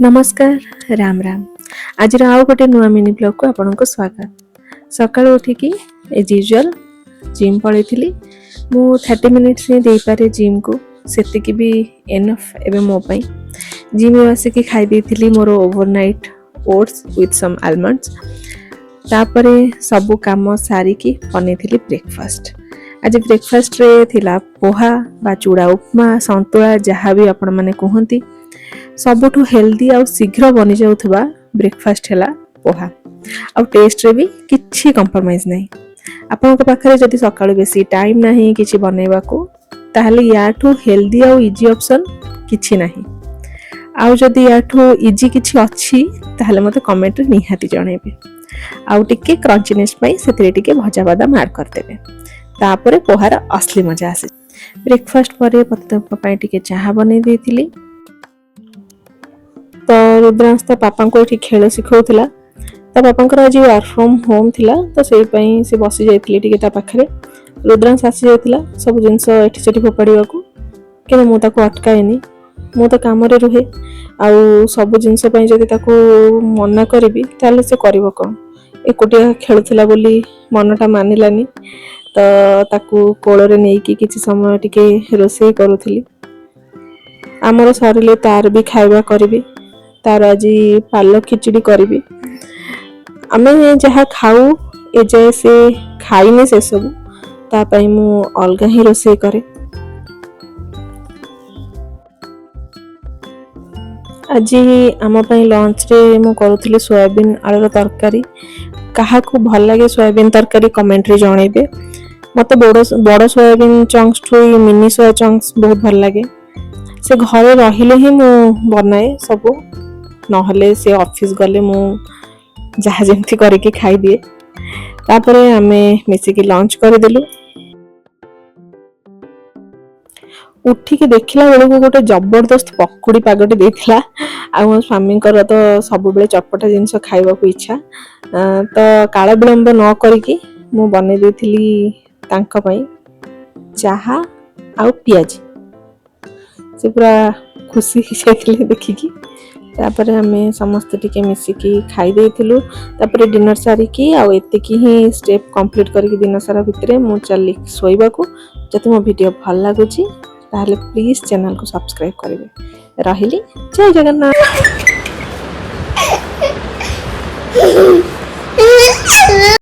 नमस्कार राम राम। आज आउ गोटे नुआ मिनी ब्लॉग को आपनको स्वागत। सकाळु उठिकी एज यूजुअल जिम पळैथिली। मु 30 मिनिट्स ही दे पारे जिम को, सेतिकी भी एनफ एबे मो पई। जिम आसिकी खाई देथिली मोर overnight oats with some almonds. तापरे सबु काम सारिकी बनेथिली ब्रेकफास्ट। आज ब्रेकफास्ट रे थिला पोहा बा चूड़ा उपमा संतुला जहाँ भी आपण माने कहंती। सबुठु हेल्दी आउ शीघ्र बनी जाउथबा ब्रेकफास्ट हैला पोहा। आउ टेस्ट रे भी किछि कंप्रोमाइज नहीं। आपन को पाखरे जदि सकाळु बेसी टाइम नाही किछि बनेबा को, ताहले याठु हेल्दी आउ इजी ऑप्शन किछि नाही। आउ जदि याठु इजी किछि अछि ताहले मते कमेंट रे निहाती जणेबे। आउ टिके क्रंचीनेस पई सेतरे टिके भजा बादाम ऐड कर देबे। तापरे पोहार असली मजा आसे। ब्रेकफास्ट परे पत्ता पई टिके चाहा बनै देथिली। तो रुद्रांश ता पापा को एठी खेल सिखौथिला। ता पापा को आज वर्क फ्रॉम होम थिला, तो सेई पई से बसी जाइथिली टिके ता पाखरे। रुद्रांश आसी जाइथिला सब जिंस एठी सेठी फोपाडीवा को, कि मु ताको अटकाएनी। मु तो काम रे रुहे, आउ सब जिंस पई जदि ताको मना करबी ताले से करबो कोन। एकोटिया खेलुथिला बोली मनटा मानिलानी, तो ताको कोळ रे नेकी किछि समय टिके रोसई करूथिली। हमर सरिले तार भी खाइबा करबी। तार आज पालक खिचड़ी करी। आम जहाँ खाऊ ए जाए से खाइने से सब तापाई मु अलगा ही रोसई करे। आज आम लंच रे मु करूथली सोयाबीन आलूर तरकारी। कहा को भल लगे सोयाबीन तरकारी कमेंट रे जणेबे। मते बड़ सोयाबीन चंक्स ठु मिनी सोया चंक्स बहुत भल लगे। से घरे रहिले ही मु बनाए सब, नहले से ऑफिस गले मु जहाँ जेमती करके खाई दिए। तापरे आमे मिसिकी लंच कर देलु। उठी देखला बेले को गोटे जबरदस्त पकुड़ी पागटे देथिला। आ मो स्वामी कर तो सब बेले चटपटा जिंस खाइबा को इच्छा, तो काल विलंब न करके मु बने देथिली तांका पई चाहा आ पियाजी। से पूरा खुशी हिसाइथिले देखिकी। तापरे हमें समस्त टिके मिसिकी खाई देथिलु। तापरे डिनर सारिकी आ एतिकी ही स्टेप कंप्लीट करके दिन सारा भितरे मु चली सोइबा को। जति मो वीडियो भल लागुची ताहले प्लीज चैनल को सब्सक्राइब करिवे। रहिली जय जगन्नाथ।